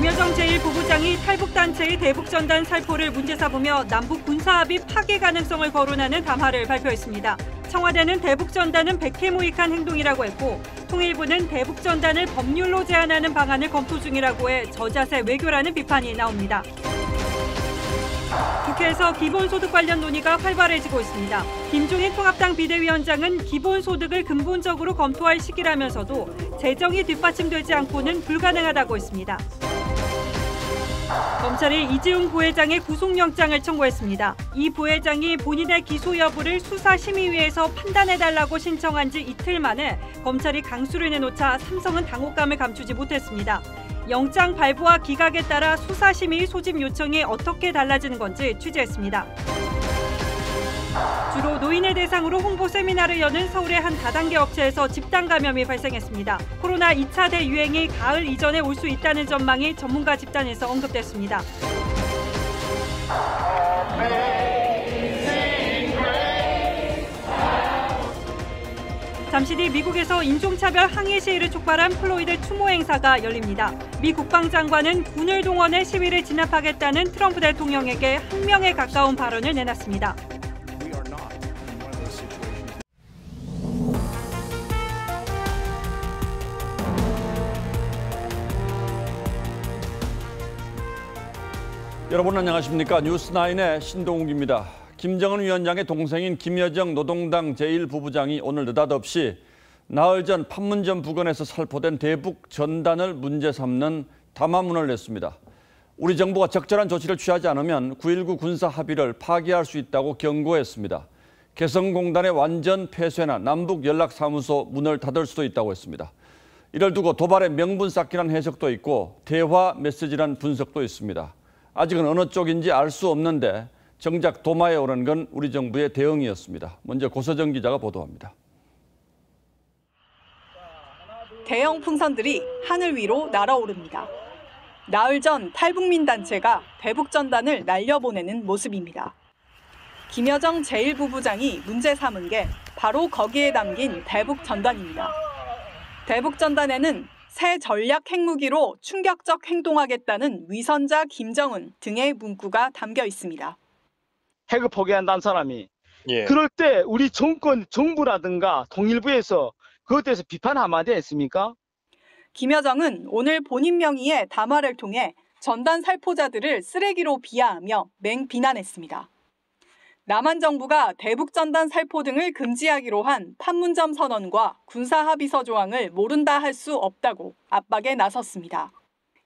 김여정 제1부부장이 탈북단체의 대북전단 살포를 문제 삼으며 남북 군사합의 파기 가능성을 거론하는 담화를 발표했습니다. 청와대는 대북전단은 백해무익한 행동이라고 했고 통일부는 대북전단을 법률로 제한하는 방안을 검토 중이라고 해 저자세 외교라는 비판이 나옵니다. 국회에서 기본소득 관련 논의가 활발해지고 있습니다. 김종인 통합당 비대위원장은 기본소득을 근본적으로 검토할 시기라면서도 재정이 뒷받침되지 않고는 불가능하다고 했습니다. 검찰이 이재용 부회장의 구속영장을 청구했습니다. 이 부회장이 본인의 기소 여부를 수사심의위에서 판단해달라고 신청한 지 이틀 만에 검찰이 강수를 내놓자 삼성은 당혹감을 감추지 못했습니다. 영장 발부와 기각에 따라 수사심의 소집 요청이 어떻게 달라지는 건지 취재했습니다. 주로 노인을 대상으로 홍보 세미나를 여는 서울의 한 다단계 업체에서 집단 감염이 발생했습니다. 코로나 2차 대유행이 가을 이전에 올 수 있다는 전망이 전문가 집단에서 언급됐습니다. 잠시 뒤 미국에서 인종차별 항의 시위를 촉발한 플로이드 추모 행사가 열립니다. 미 국방장관은 군을 동원해 시위를 진압하겠다는 트럼프 대통령에게 항명에 가까운 발언을 내놨습니다. 여러분 안녕하십니까? 뉴스9의 신동욱입니다. 김정은 위원장의 동생인 김여정 노동당 제1부부장이 오늘 느닷없이 나흘 전 판문점 부근에서 살포된 대북 전단을 문제 삼는 담화문을 냈습니다. 우리 정부가 적절한 조치를 취하지 않으면 9.19 군사 합의를 파기할 수 있다고 경고했습니다. 개성공단의 완전 폐쇄나 남북연락사무소 문을 닫을 수도 있다고 했습니다. 이를 두고 도발의 명분 쌓기란 해석도 있고 대화 메시지란 분석도 있습니다. 아직은 어느 쪽인지 알 수 없는데 정작 도마에 오른 건 우리 정부의 대응이었습니다. 먼저 고서정 기자가 보도합니다. 대형 풍선들이 하늘 위로 날아오릅니다. 나흘 전 탈북민 단체가 대북전단을 날려보내는 모습입니다. 김여정 제1부부장이 문제 삼은 게 바로 거기에 담긴 대북전단입니다. 대북전단에는 새 전략 핵무기로 충격적 행동하겠다는 위선자 김정은 등의 문구가 담겨 있습니다. 핵을 포기한다는 사람이 그럴 때 우리 정부라든가 통일부에서 그것에 대해서 비판 한마디 했습니까? 김여정은 오늘 본인 명의의 담화를 통해 전단 살포자들을 쓰레기로 비하하며 맹비난했습니다. 남한 정부가 대북전단 살포 등을 금지하기로 한 판문점 선언과 군사합의서 조항을 모른다 할 수 없다고 압박에 나섰습니다.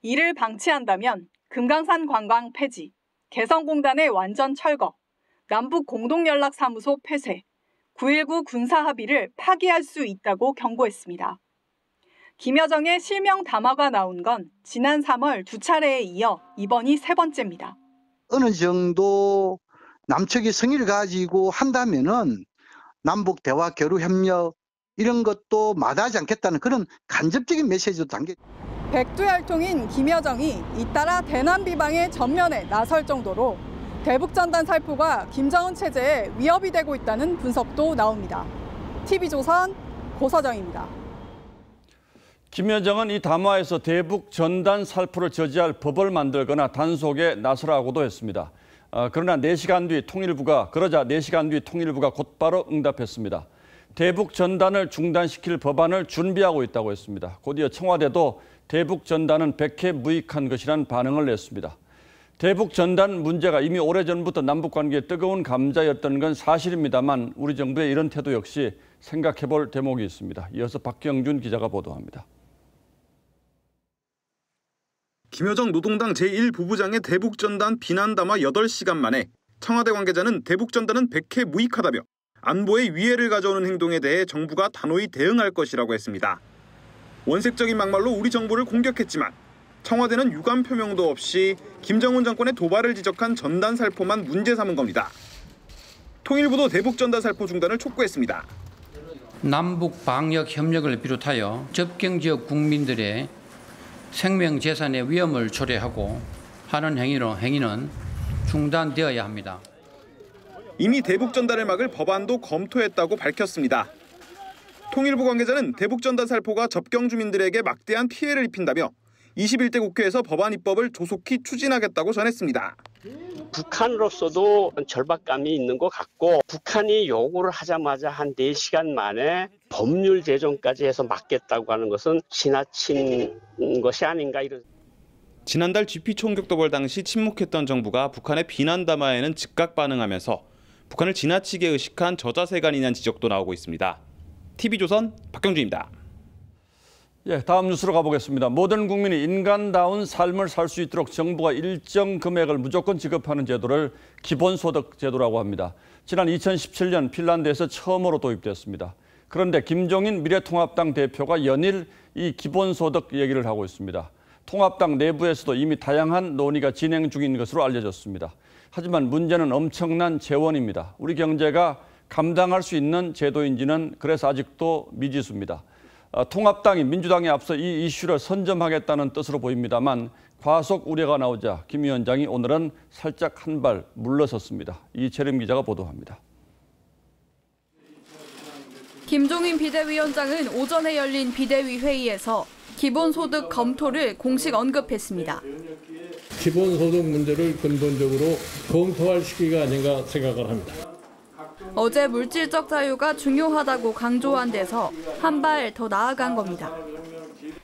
이를 방치한다면 금강산 관광 폐지, 개성공단의 완전 철거, 남북 공동연락사무소 폐쇄, 9.19 군사합의를 파기할 수 있다고 경고했습니다. 김여정의 실명 담화가 나온 건 지난 3월 2차례에 이어 이번이 3번째입니다. 어느 정도 남측이 성의를 가지고 한다면은 남북 대화 교류 협력 이런 것도 마다하지 않겠다는 그런 간접적인 메시지도 담겨. 백두혈통인 김여정이 잇따라 대남 비방의 전면에 나설 정도로 대북전단 살포가 김정은 체제에 위협이 되고 있다는 분석도 나옵니다. TV조선 고서정입니다. 김여정은 이 담화에서 대북 전단 살포를 저지할 법을 만들거나 단속에 나서라고도 했습니다. 그러나 4시간 뒤 통일부가 곧바로 응답했습니다. 대북 전단을 중단시킬 법안을 준비하고 있다고 했습니다. 곧이어 청와대도 대북 전단은 백해무익한 것이라는 반응을 냈습니다. 대북 전단 문제가 이미 오래전부터 남북관계의 뜨거운 감자였던 건 사실입니다만 우리 정부의 이런 태도 역시 생각해볼 대목이 있습니다. 이어서 박경준 기자가 보도합니다. 김여정 노동당 제1부부장의 대북전단 비난 담화 8시간 만에 청와대 관계자는 대북전단은 백해무익하다며 안보에 위해를 가져오는 행동에 대해 정부가 단호히 대응할 것이라고 했습니다. 원색적인 막말로 우리 정부를 공격했지만 청와대는 유감 표명도 없이 김정은 정권의 도발을 지적한 전단 살포만 문제 삼은 겁니다. 통일부도 대북전단 살포 중단을 촉구했습니다. 남북 방역 협력을 비롯하여 접경 지역 국민들의 생명 재산의 위험을 초래하고 하는 행위는 중단되어야 합니다. 이미 대북전단을 막을 법안도 검토했다고 밝혔습니다. 통일부 관계자는 대북전단 살포가 접경 주민들에게 막대한 피해를 입힌다며 21대 국회에서 법안 입법을 조속히 추진하겠다고 전했습니다. 북한으로서도 절박감이 있는 것 같고 북한이 요구를 하자마자 한 4시간 만에 법률 제정까지 해서 막겠다고 하는 것은 지나친 것이 아닌가 이런. 지난달 GP 총격도발 당시 침묵했던 정부가 북한의 비난 담화에는 즉각 반응하면서 북한을 지나치게 의식한 저자세가 아니냐는 지적도 나오고 있습니다. TV조선 박경준입니다. 예, 다음 뉴스로 가보겠습니다. 모든 국민이 인간다운 삶을 살 수 있도록 정부가 일정 금액을 무조건 지급하는 제도를 기본소득 제도라고 합니다. 지난 2017년 핀란드에서 처음으로 도입됐습니다. 그런데 김종인 미래통합당 대표가 연일 이 기본소득 얘기를 하고 있습니다. 통합당 내부에서도 이미 다양한 논의가 진행 중인 것으로 알려졌습니다. 하지만 문제는 엄청난 재원입니다. 우리 경제가 감당할 수 있는 제도인지는 그래서 아직도 미지수입니다. 통합당이 민주당에 앞서 이 이슈를 선점하겠다는 뜻으로 보입니다만 과속 우려가 나오자 김 위원장이 오늘은 살짝 한 발 물러섰습니다. 이채림 기자가 보도합니다. 김종인 비대위원장은 오전에 열린 비대위 회의에서 기본소득 검토를 공식 언급했습니다. 기본소득 문제를 근본적으로 검토할 시기가 아닌가 생각을 합니다. 어제 물질적 자유가 중요하다고 강조한 데서 한 발 더 나아간 겁니다.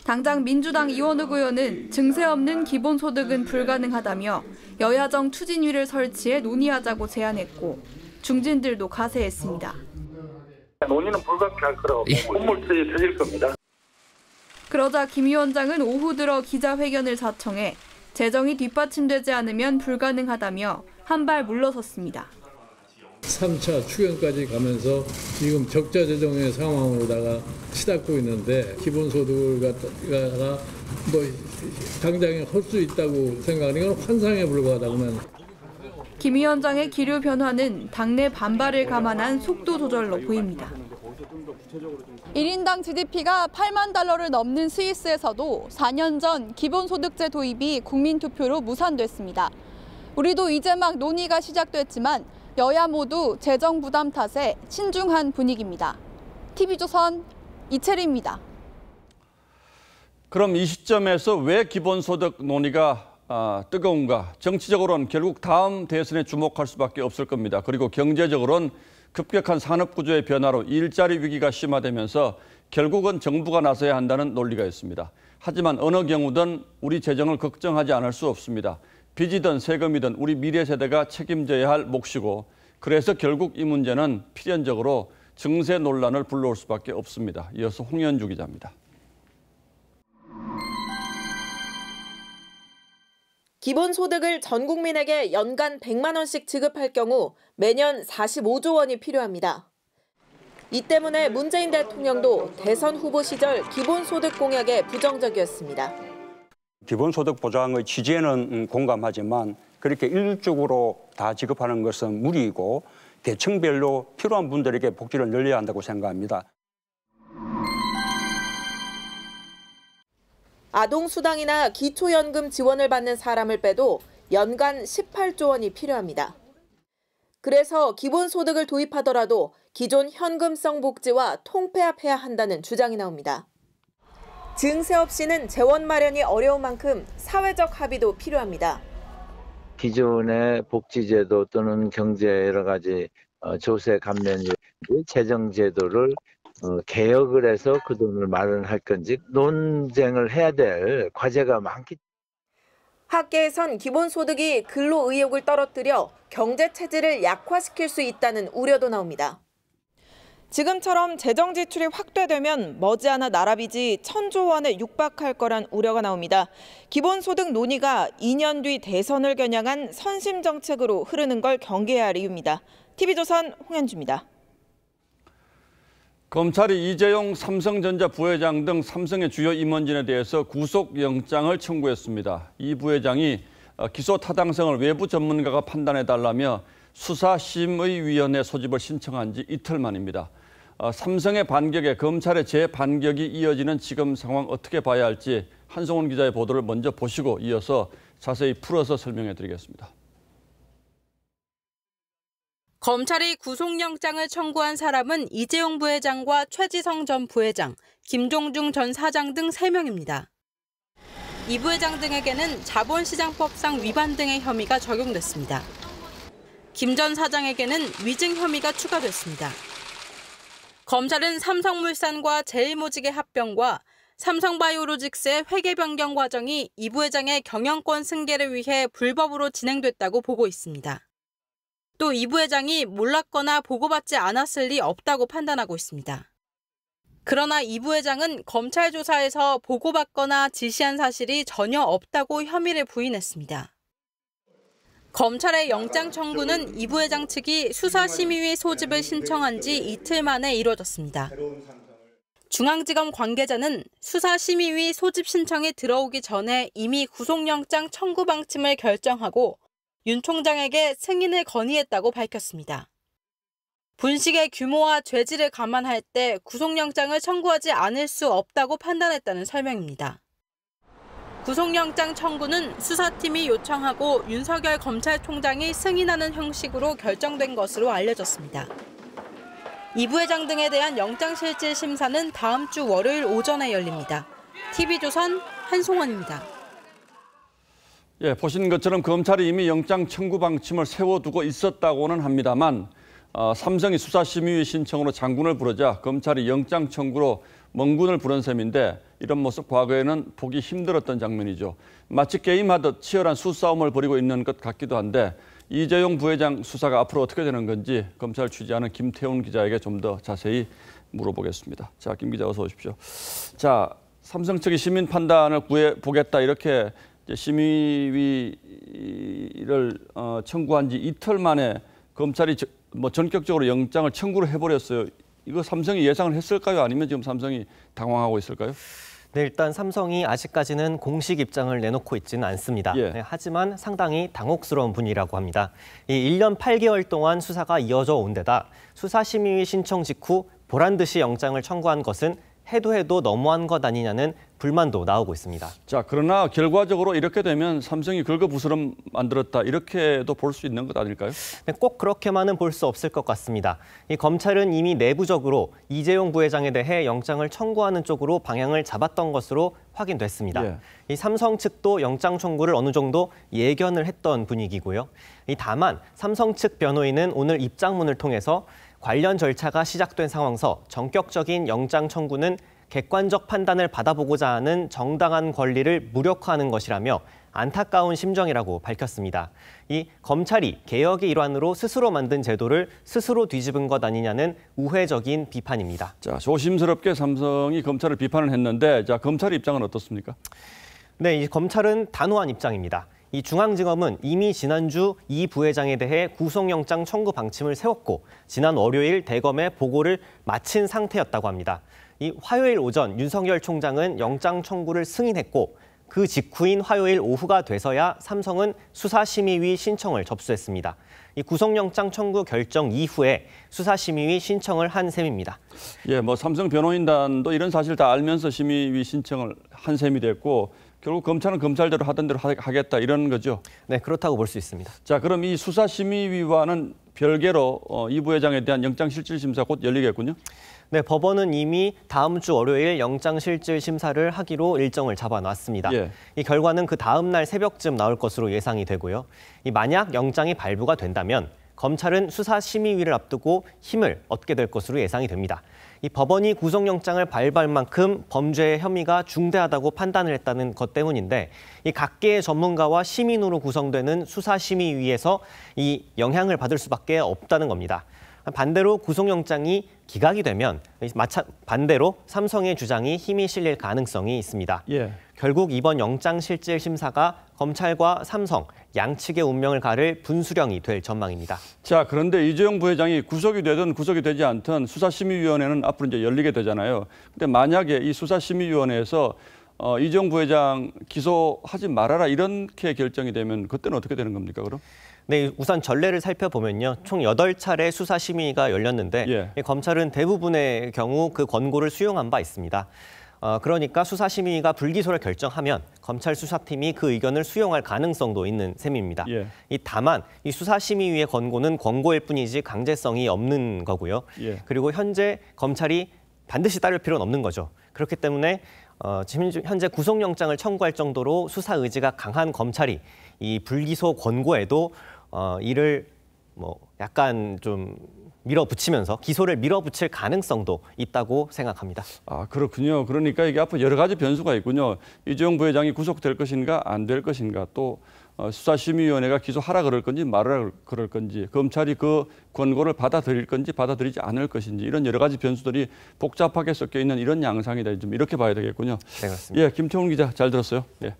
당장 민주당 이원욱 의원은 증세 없는 기본소득은 불가능하다며 여야정 추진위를 설치해 논의하자고 제안했고 중진들도 가세했습니다. 논의는 불가피할 거라고 콧물이 터질 겁니다. 그러자 김 위원장은 오후 들어 기자회견을 자청해 재정이 뒷받침되지 않으면 불가능하다며 한 발 물러섰습니다. 3차 추경까지 가면서 지금 적자 재정의 상황으로다가 치닫고 있는데 기본소득을 갖다가 뭐 당장에 할 수 있다고 생각하는 건 환상에 불과하다고만. 김 위원장의 기류 변화는 당내 반발을 감안한 속도 조절로 보입니다. 1인당 GDP가 8만 달러를 넘는 스위스에서도 4년 전 기본소득제 도입이 국민투표로 무산됐습니다. 우리도 이제 막 논의가 시작됐지만 여야 모두 재정 부담 탓에 신중한 분위기입니다. TV조선 이채리입니다. 그럼 이 시점에서 왜 기본소득 논의가 뜨거운가? 정치적으로는 결국 다음 대선에 주목할 수밖에 없을 겁니다. 그리고 경제적으로는 급격한 산업구조의 변화로 일자리 위기가 심화되면서 결국은 정부가 나서야 한다는 논리가 있습니다. 하지만 어느 경우든 우리 재정을 걱정하지 않을 수 없습니다. 빚이든 세금이든 우리 미래 세대가 책임져야 할 몫이고 그래서 결국 이 문제는 필연적으로 증세 논란을 불러올 수밖에 없습니다. 이어서 홍현주 기자입니다. 기본소득을 전 국민에게 연간 100만 원씩 지급할 경우 매년 45조 원이 필요합니다. 이 때문에 문재인 대통령도 대선 후보 시절 기본소득 공약에 부정적이었습니다. 기본소득 보장의 취지에는 공감하지만 그렇게 일률적으로 다 지급하는 것은 무리이고 계층별로 필요한 분들에게 복지를 늘려야 한다고 생각합니다. 아동수당이나 기초연금 지원을 받는 사람을 빼도 연간 18조 원이 필요합니다. 그래서 기본소득을 도입하더라도 기존 현금성 복지와 통폐합해야 한다는 주장이 나옵니다. 증세 없이는 재원 마련이 어려운 만큼 사회적 합의도 필요합니다. 기존의 복지제도 또는 경제 여러 가지 조세 감면 재정제도를 개혁을 해서 그 돈을 마련할 건지 논쟁을 해야 될 과제가 많기. 학계에선 기본소득이 근로 의욕을 떨어뜨려 경제 체질을 약화시킬 수 있다는 우려도 나옵니다. 지금처럼 재정 지출이 확대되면 머지않아 나라 빚이 1,000조 원에 육박할 거란 우려가 나옵니다. 기본소득 논의가 2년 뒤 대선을 겨냥한 선심 정책으로 흐르는 걸 경계해야 할 이유입니다. TV조선 홍현주입니다. 검찰이 이재용 삼성전자 부회장 등 삼성의 주요 임원진에 대해서 구속영장을 청구했습니다. 이 부회장이 기소 타당성을 외부 전문가가 판단해달라며 수사심의위원회 소집을 신청한 지 이틀 만입니다. 삼성의 반격에 검찰의 재반격이 이어지는 지금 상황 어떻게 봐야 할지 한송훈 기자의 보도를 먼저 보시고 이어서 자세히 풀어서 설명해 드리겠습니다. 검찰이 구속영장을 청구한 사람은 이재용 부회장과 최지성 전 부회장, 김종중 전 사장 등 3명입니다. 이 부회장 등에게는 자본시장법상 위반 등의 혐의가 적용됐습니다. 김 전 사장에게는 위증 혐의가 추가됐습니다. 검찰은 삼성물산과 제일모직의 합병과 삼성바이오로직스의 회계 변경 과정이 이 부회장의 경영권 승계를 위해 불법으로 진행됐다고 보고 있습니다. 또 이 부회장이 몰랐거나 보고받지 않았을 리 없다고 판단하고 있습니다. 그러나 이 부회장은 검찰 조사에서 보고받거나 지시한 사실이 전혀 없다고 혐의를 부인했습니다. 검찰의 영장 청구는 이 부회장 측이 수사심의위 소집을 신청한 지 이틀 만에 이루어졌습니다. 중앙지검 관계자는 수사심의위 소집 신청이 들어오기 전에 이미 구속영장 청구 방침을 결정하고 윤 총장에게 승인을 건의했다고 밝혔습니다. 분식의 규모와 죄질을 감안할 때 구속영장을 청구하지 않을 수 없다고 판단했다는 설명입니다. 구속영장 청구는 수사팀이 요청하고 윤석열 검찰총장이 승인하는 형식으로 결정된 것으로 알려졌습니다. 이 부회장 등에 대한 영장실질심사는 다음 주 월요일 오전에 열립니다. TV조선 한송원입니다. 예, 보신 것처럼 검찰이 이미 영장 청구 방침을 세워두고 있었다고는 합니다만 삼성이 수사심의위 신청으로 장군을 부르자 검찰이 영장 청구로 멍군을 부른 셈인데 이런 모습 과거에는 보기 힘들었던 장면이죠. 마치 게임하듯 치열한 수싸움을 벌이고 있는 것 같기도 한데 이재용 부회장 수사가 앞으로 어떻게 되는 건지 검찰 취재하는 김태훈 기자에게 좀 더 자세히 물어보겠습니다. 자, 김 기자 어서 오십시오. 자, 삼성 측이 시민 판단을 구해보겠다 이렇게 심의위를 청구한 지 이틀 만에 검찰이 전격적으로 영장을 청구를 해버렸어요. 이거 삼성이 예상을 했을까요? 아니면 지금 삼성이 당황하고 있을까요? 네, 일단 삼성이 아직까지는 공식 입장을 내놓고 있지는 않습니다. 예. 네, 하지만 상당히 당혹스러운 분위기라고 합니다. 이 1년 8개월 동안 수사가 이어져 온 데다 수사심의위 신청 직후 보란듯이 영장을 청구한 것은 해도 너무한 것 아니냐는 불만도 나오고 있습니다. 자, 그러나 결과적으로 이렇게 되면 삼성이 긁어부스럼 만들었다 이렇게도 볼 수 있는 것 아닐까요? 네, 꼭 그렇게만은 볼 수 없을 것 같습니다. 이 검찰은 이미 내부적으로 이재용 부회장에 대해 영장을 청구하는 쪽으로 방향을 잡았던 것으로 확인됐습니다. 예. 이 삼성 측도 영장 청구를 어느 정도 예견을 했던 분위기고요. 다만 삼성 측 변호인은 오늘 입장문을 통해서 관련 절차가 시작된 상황에서 전격적인 영장 청구는 객관적 판단을 받아보고자 하는 정당한 권리를 무력화하는 것이라며 안타까운 심정이라고 밝혔습니다. 이 검찰이 개혁의 일환으로 스스로 만든 제도를 스스로 뒤집은 것 아니냐는 우회적인 비판입니다. 자, 조심스럽게 삼성이 검찰을 비판을 했는데 자, 검찰의 입장은 어떻습니까? 네, 이 검찰은 단호한 입장입니다. 이 중앙지검은 이미 지난주 이 부회장에 대해 구속영장 청구 방침을 세웠고 지난 월요일 대검에 보고를 마친 상태였다고 합니다. 이 화요일 오전 윤석열 총장은 영장 청구를 승인했고 그 직후인 화요일 오후가 돼서야 삼성은 수사심의위 신청을 접수했습니다. 이 구속영장 청구 결정 이후에 수사심의위 신청을 한 셈입니다. 예, 삼성 변호인단도 이런 사실 다 알면서 심의위 신청을 한 셈이 됐고 결국 검찰은 검찰대로 하던 대로 하겠다 이런 거죠? 네, 그렇다고 볼 수 있습니다. 자, 그럼 이 수사심의위와는 별개로 이 부회장에 대한 영장실질심사 곧 열리겠군요? 네, 법원은 이미 다음 주 월요일 영장실질심사를 하기로 일정을 잡아놨습니다. 예. 이 결과는 그 다음 날 새벽쯤 나올 것으로 예상이 되고요. 만약 영장이 발부가 된다면 검찰은 수사심의위를 앞두고 힘을 얻게 될 것으로 예상이 됩니다. 이 법원이 구속영장을 발부할 만큼 범죄의 혐의가 중대하다고 판단을 했다는 것 때문인데 이 각계의 전문가와 시민으로 구성되는 수사심의위에서 이 영향을 받을 수밖에 없다는 겁니다. 반대로 구속영장이 기각이 되면 반대로 삼성의 주장이 힘이 실릴 가능성이 있습니다. 예. 결국 이번 영장실질심사가 검찰과 삼성 양측의 운명을 가를 분수령이 될 전망입니다. 자, 그런데 이재용 부회장이 구속이 되든 구속이 되지 않든 수사심의위원회는 앞으로 이제 열리게 되잖아요. 근데 만약에 이 수사심의위원회에서 이재용 부회장 기소하지 말아라 이렇게 결정이 되면 그때는 어떻게 되는 겁니까, 그럼? 네, 우선 전례를 살펴보면요. 총 8차례 수사심의가 열렸는데 예. 검찰은 대부분의 경우 그 권고를 수용한 바 있습니다. 그러니까 수사심의가 불기소를 결정하면 검찰 수사팀이 그 의견을 수용할 가능성도 있는 셈입니다. 예. 다만 이 수사심의위의 권고는 권고일 뿐이지 강제성이 없는 거고요. 예. 그리고 현재 검찰이 반드시 따를 필요는 없는 거죠. 그렇기 때문에 지금 현재 구속영장을 청구할 정도로 수사 의지가 강한 검찰이 이 불기소 권고에도 이를 약간 좀 밀어붙이면서 기소를 밀어붙일 가능성도 있다고 생각합니다. 아, 그렇군요. 그러니까 이게 앞으로 여러 가지 변수가 있군요. 이재용 부회장이 구속될 것인가 안 될 것인가, 또 수사심의위원회가 기소하라 그럴 건지 말하라 그럴 건지, 검찰이 그 권고를 받아들일 건지 받아들이지 않을 것인지, 이런 여러 가지 변수들이 복잡하게 섞여 있는 이런 양상이다. 좀 이렇게 봐야 되겠군요. 네, 그렇습니다. 예, 김태훈 기자 잘 들었어요. 예.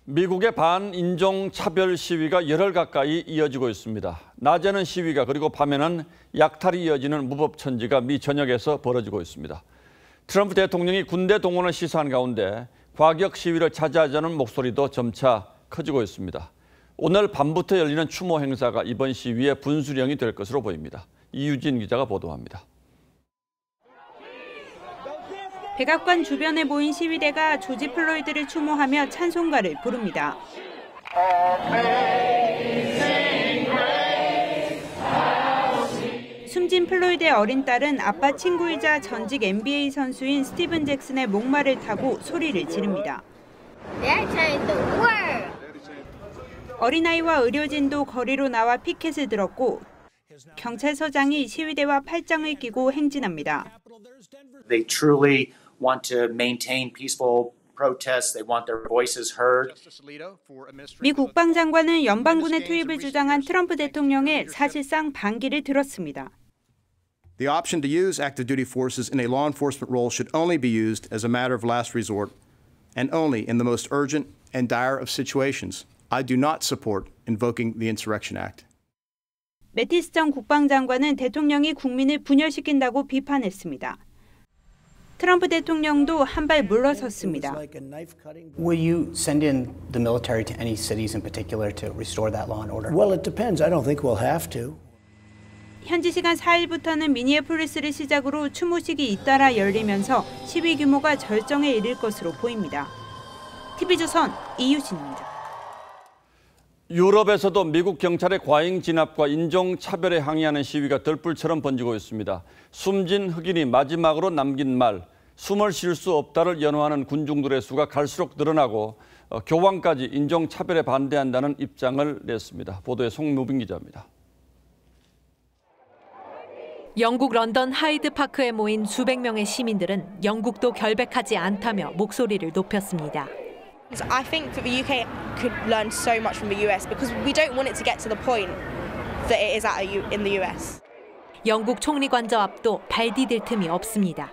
미국의 반인종차별 시위가 열흘 가까이 이어지고 있습니다. 낮에는 시위가, 그리고 밤에는 약탈이 이어지는 무법천지가 미 전역에서 벌어지고 있습니다. 트럼프 대통령이 군대 동원을 시사한 가운데 과격 시위를 차지하자는 목소리도 점차 커지고 있습니다. 오늘 밤부터 열리는 추모 행사가 이번 시위의 분수령이 될 것으로 보입니다. 이유진 기자가 보도합니다. 백악관 주변에 모인 시위대가 조지 플로이드를 추모하며 찬송가를 부릅니다. 숨진 플로이드의 어린 딸은 아빠 친구이자 전직 NBA 선수인 스티븐 잭슨의 목마를 타고 소리를 지릅니다. 어린아이와 의료진도 거리로 나와 피켓을 들었고, 경찰서장이 시위대와 팔짱을 끼고 행진합니다. They truly want to maintain peaceful protests. They want their voices heard. 미 국방장관은 연방군의 투입을 주장한 트럼프 대통령에 사실상 반기를 들었습니다. The option to use active duty forces in a law enforcement role should only be used as a matter of last resort and only in the most urgent and dire of situations. I do not support invoking the Insurrection Act. 매티스 전 국방장관은 대통령이 국민을 분열시킨다고 비판했습니다. 트럼프 대통령도 한 발 물러섰습니다. Will you send in the military to any cities in particular to restore that law and order? Well, it depends. I don't think we'll have to. 현지 시간 4일부터는 미니애폴리스를 시작으로 추모식이 잇따라 열리면서 시위 규모가 절정에 이를 것으로 보입니다. TV조선 이유진입니다. 유럽에서도 미국 경찰의 과잉 진압과 인종차별에 항의하는 시위가 들불처럼 번지고 있습니다. 숨진 흑인이 마지막으로 남긴 말, 숨을 쉴 수 없다를 연호하는 군중들의 수가 갈수록 늘어나고 교황까지 인종차별에 반대한다는 입장을 냈습니다. 보도에 송무빈 기자입니다. 영국 런던 하이드파크에 모인 수백 명의 시민들은 영국도 결백하지 않다며 목소리를 높였습니다. I think that the UK could learn so much from the US because we don't want it to get to the point that it is in the US. 영국 총리 관저 앞도 발 디딜 틈이 없습니다.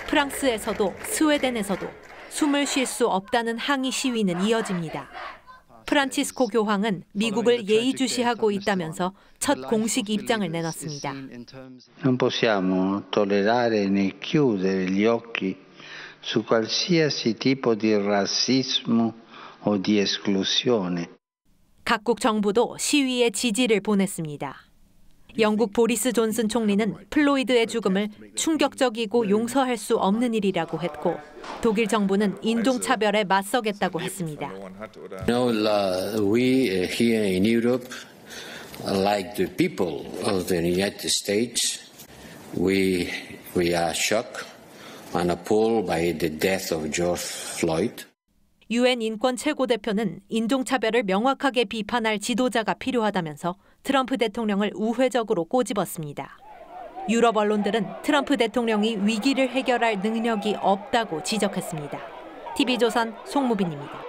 프랑스에서도 스웨덴에서도 숨을 쉴 수 없다는 항의 시위는 이어집니다. 프란치스코 교황은 미국을 예의주시하고 있다면서 첫 공식 입장을 내놨습니다. Non possiamo tollerare né chiudere gli occhi su qualsiasi tipo di razzismo o di esclusione. 각국 정부도 시위에 지지를 보냈습니다. 영국 보리스 존슨 총리는 플로이드의 죽음을 충격적이고 용서할 수 없는 일이라고 했고, 독일 정부는 인종차별에 맞서겠다고 했습니다. We here in Europe, like the people of the United States, we are shocked and appalled by the death of George Floyd. UN 인권 최고대표는 인종차별을 명확하게 비판할 지도자가 필요하다면서 트럼프 대통령을 우회적으로 꼬집었습니다. 유럽 언론들은 트럼프 대통령이 위기를 해결할 능력이 없다고 지적했습니다. TV조선 송무빈입니다.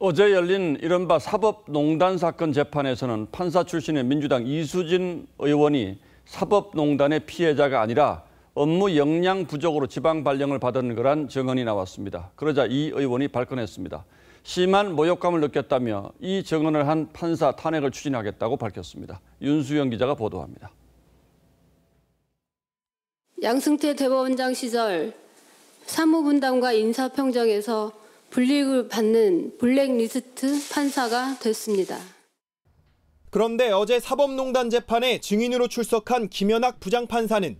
어제 열린 이른바 사법농단 사건 재판에서는 판사 출신의 민주당 이수진 의원이 사법농단의 피해자가 아니라 업무 역량 부족으로 지방 발령을 받은 거란 증언이 나왔습니다. 그러자 이 의원이 발끈했습니다. 심한 모욕감을 느꼈다며 이 증언을 한 판사 탄핵을 추진하겠다고 밝혔습니다. 윤수영 기자가 보도합니다. 양승태 대법원장 시절 사무분담과 인사평정에서 불이익을 받는 블랙리스트 판사가 됐습니다. 그런데 어제 사법농단 재판에 증인으로 출석한 김연학 부장판사는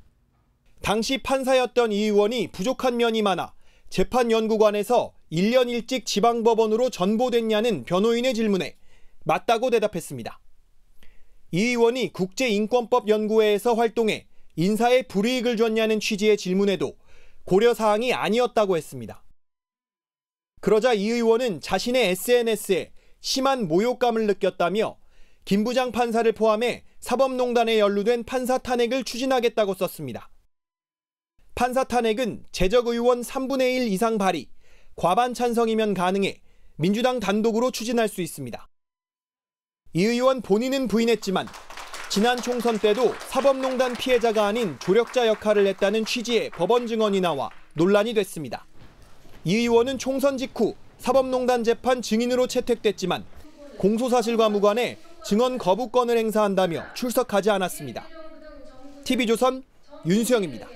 당시 판사였던 이 의원이 부족한 면이 많아 재판연구관에서 1년 일찍 지방법원으로 전보됐냐는 변호인의 질문에 맞다고 대답했습니다. 이 의원이 국제인권법연구회에서 활동해 인사에 불이익을 줬냐는 취지의 질문에도 고려사항이 아니었다고 했습니다. 그러자 이 의원은 자신의 SNS에 심한 모욕감을 느꼈다며 김 부장 판사를 포함해 사법농단에 연루된 판사 탄핵을 추진하겠다고 썼습니다. 판사 탄핵은 재적 의원 3분의 1 이상 발의, 과반 찬성이면 가능해 민주당 단독으로 추진할 수 있습니다. 이 의원 본인은 부인했지만 지난 총선 때도 사법농단 피해자가 아닌 조력자 역할을 했다는 취지의 법원 증언이 나와 논란이 됐습니다. 이 의원은 총선 직후 사법농단 재판 증인으로 채택됐지만 공소사실과 무관해 증언 거부권을 행사한다며 출석하지 않았습니다. TV조선 윤수영입니다.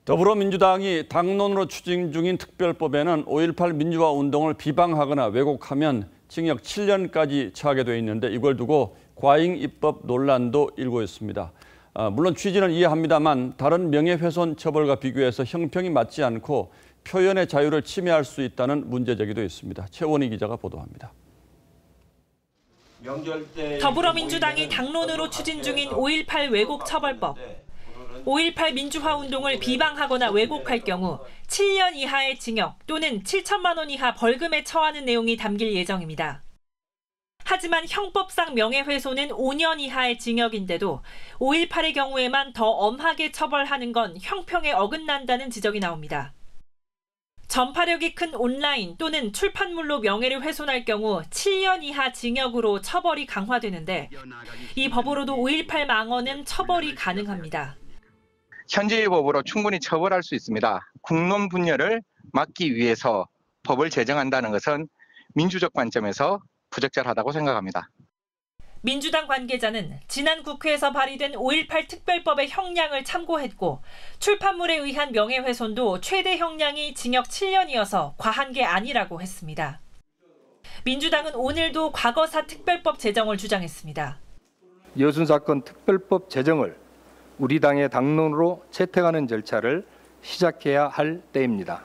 더불어민주당이 당론으로 추진 중인 특별법에는 5.18 민주화 운동을 비방하거나 왜곡하면 징역 7년까지 처하게 돼 있는데 이걸 두고 과잉 입법 논란도 일고 있습니다. 물론 취지는 이해합니다만 다른 명예훼손 처벌과 비교해서 형평이 맞지 않고 표현의 자유를 침해할 수 있다는 문제 제기도 있습니다. 최원희 기자가 보도합니다. 더불어민주당이 당론으로 추진 중인 5.18 왜곡 처벌법. 5.18 민주화 운동을 비방하거나 왜곡할 경우 7년 이하의 징역 또는 7천만 원 이하 벌금에 처하는 내용이 담길 예정입니다. 하지만 형법상 명예훼손은 5년 이하의 징역인데도 5.18의 경우에만 더 엄하게 처벌하는 건 형평에 어긋난다는 지적이 나옵니다. 전파력이 큰 온라인 또는 출판물로 명예를 훼손할 경우 7년 이하 징역으로 처벌이 강화되는데 이 법으로도 5.18 망언은 처벌이 가능합니다. 현재의 법으로 충분히 처벌할 수 있습니다. 국론 분열을 막기 위해서 법을 제정한다는 것은 민주적 관점에서 부적절하다고 생각합니다. 민주당 관계자는 지난 국회에서 발의된 5.18 특별법의 형량을 참고했고 출판물에 의한 명예훼손도 최대 형량이 징역 7년이어서 과한 게 아니라고 했습니다. 민주당은 오늘도 과거사 특별법 제정을 주장했습니다. 여순사건 특별법 제정을 우리 당의 당론으로 채택하는 절차를 시작해야 할 때입니다.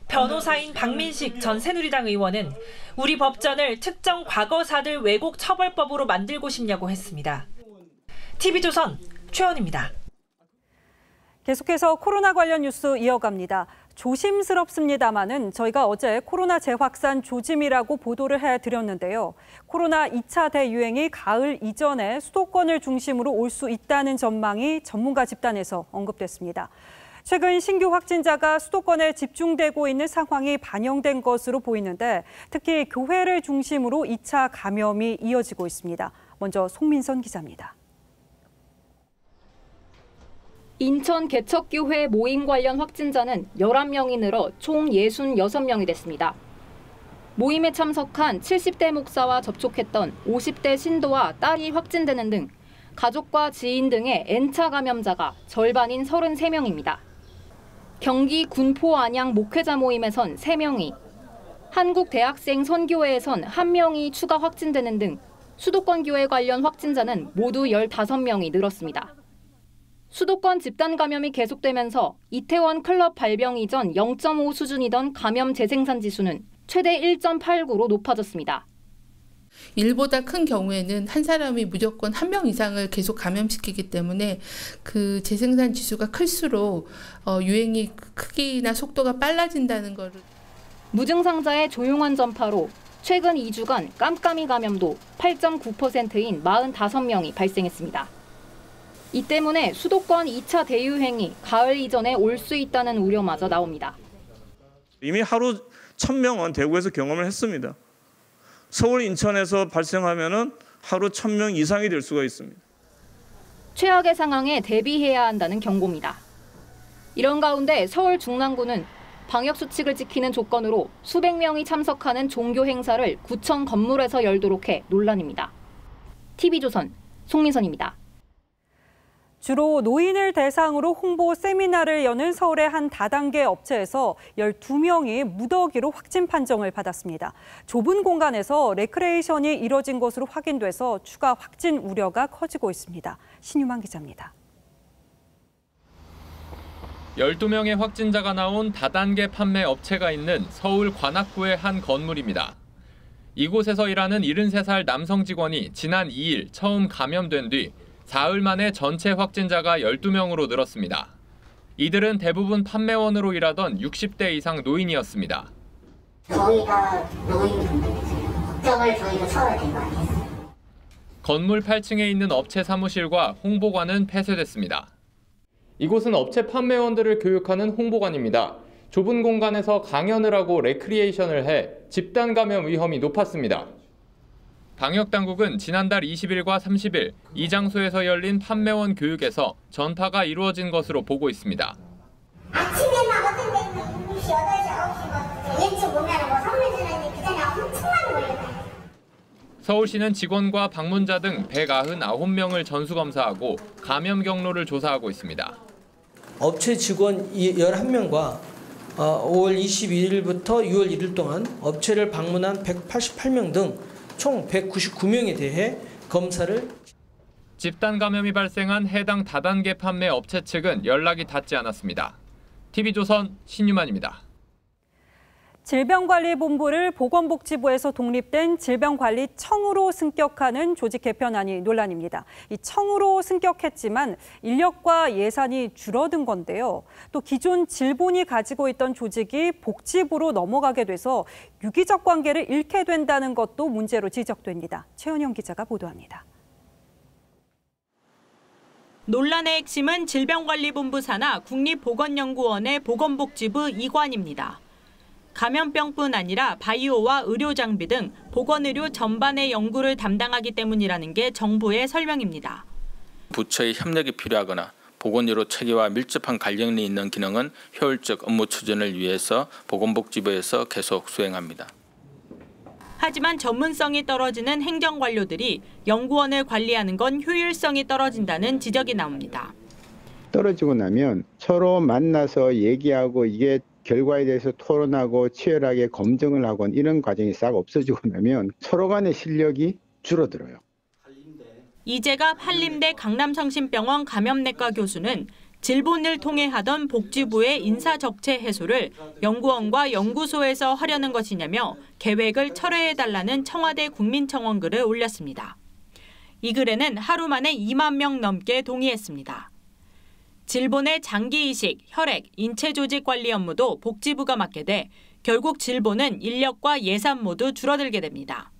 변호사인 박민식 전 새누리당 의원은 우리 법전을 특정 과거사들 왜곡 처벌법으로 만들고 싶냐고 했습니다. TV조선 최원입니다. 계속해서 코로나 관련 뉴스 이어갑니다. 조심스럽습니다마는 저희가 어제 코로나 재확산 조짐이라고 보도를 해드렸는데요. 코로나 2차 대유행이 가을 이전에 수도권을 중심으로 올 수 있다는 전망이 전문가 집단에서 언급됐습니다. 최근 신규 확진자가 수도권에 집중되고 있는 상황이 반영된 것으로 보이는데 특히 교회를 중심으로 2차 감염이 이어지고 있습니다. 먼저 송민선 기자입니다. 인천 개척교회 모임 관련 확진자는 11명이 늘어 총 66명이 됐습니다. 모임에 참석한 70대 목사와 접촉했던 50대 신도와 딸이 확진되는 등 가족과 지인 등의 N차 감염자가 절반인 33명입니다. 경기 군포 안양 목회자 모임에선 3명이, 한국대학생 선교회에선 1명이 추가 확진되는 등 수도권 교회 관련 확진자는 모두 15명이 늘었습니다. 수도권 집단 감염이 계속되면서 이태원 클럽 발병 이전 0.5 수준이던 감염 재생산 지수는 최대 1.89로 높아졌습니다. 1보다 큰 경우에는 한 사람이 무조건 1명 이상을 계속 감염시키기 때문에 그 재생산 지수가 클수록 유행이 크기나 속도가 빨라진다는 거를. 무증상자의 조용한 전파로 최근 2주간 깜깜이 감염도 8.9%인 45명이 발생했습니다. 이 때문에 수도권 2차 대유행이 가을 이전에 올 수 있다는 우려마저 나옵니다. 이미 하루 1,000명은 대구에서 경험을 했습니다. 서울, 인천에서 발생하면은 하루 1,000명 이상이 될 수가 있습니다. 최악의 상황에 대비해야 한다는 경고입니다. 이런 가운데 서울 중랑구는 방역 수칙을 지키는 조건으로 수백 명이 참석하는 종교 행사를 구청 건물에서 열도록 해 논란입니다. TV조선 송민선입니다. 주로 노인을 대상으로 홍보 세미나를 여는 서울의 한 다단계 업체에서 12명이 무더기로 확진 판정을 받았습니다. 좁은 공간에서 레크레이션이 이뤄진 것으로 확인돼서 추가 확진 우려가 커지고 있습니다. 신유만 기자입니다. 12명의 확진자가 나온 다단계 판매 업체가 있는 서울 관악구의 한 건물입니다. 이곳에서 일하는 73살 남성 직원이 지난 2일 처음 감염된 뒤 사흘 만에 전체 확진자가 12명으로 늘었습니다. 이들은 대부분 판매원으로 일하던 60대 이상 노인이었습니다. 저희가 노인분들이세요. 걱정을 저희도 처음에 된 거 아니겠어요? 건물 8층에 있는 업체 사무실과 홍보관은 폐쇄됐습니다. 이곳은 업체 판매원들을 교육하는 홍보관입니다. 좁은 공간에서 강연을 하고 레크리에이션을 해 집단 감염 위험이 높았습니다. 방역당국은 지난달 20일과 30일 이 장소에서 열린 판매원 교육에서 전파가 이루어진 것으로 보고 있습니다. 아침에만 어떤 데는 7시, 8시, 9시 일찍 오면 선물주는 그 전에 엄청 많이 몰려가요. 서울시는 직원과 방문자 등 199명을 전수검사하고 감염 경로를 조사하고 있습니다. 업체 직원 11명과 5월 22일부터 6월 1일 동안 업체를 방문한 188명 등 총 199명에 대해 검사를. 집단 감염이 발생한 해당 다단계 판매 업체 측은 연락이 닿지 않았습니다. TV조선 신유만입니다. 질병관리본부를 보건복지부에서 독립된 질병관리청으로 승격하는 조직 개편안이 논란입니다. 이 청으로 승격했지만 인력과 예산이 줄어든 건데요. 또 기존 질본이 가지고 있던 조직이 복지부로 넘어가게 돼서 유기적 관계를 잃게 된다는 것도 문제로 지적됩니다. 최은영 기자가 보도합니다. 논란의 핵심은 질병관리본부 산하 국립보건연구원의 보건복지부 이관입니다. 감염병뿐 아니라 바이오와 의료장비 등 보건의료 전반의 연구를 담당하기 때문이라는 게 정부의 설명입니다. 부처의 협력이 필요하거나 보건의료 체계와 밀접한 관련이 있는 기능은 효율적 업무 추진을 위해서 보건복지부에서 계속 수행합니다. 하지만 전문성이 떨어지는 행정관료들이 연구원을 관리하는 건 효율성이 떨어진다는 지적이 나옵니다. 떨어지고 나면 서로 만나서 얘기하고 이게 결과에 대해서 토론하고 치열하게 검증을 하고 이런 과정이 싹 없어지고 나면 서로 간의 실력이 줄어들어요. 이재갑 한림대 강남성심병원 감염내과 교수는 질본을 통해 하던 복지부의 인사적체 해소를 연구원과 연구소에서 하려는 것이냐며 계획을 철회해달라는 청와대 국민청원 글을 올렸습니다. 이 글에는 하루 만에 2만 명 넘게 동의했습니다. 질본의 장기 이식, 혈액, 인체 조직 관리 업무도 복지부가 맡게 돼 결국 질본은 인력과 예산 모두 줄어들게 됩니다.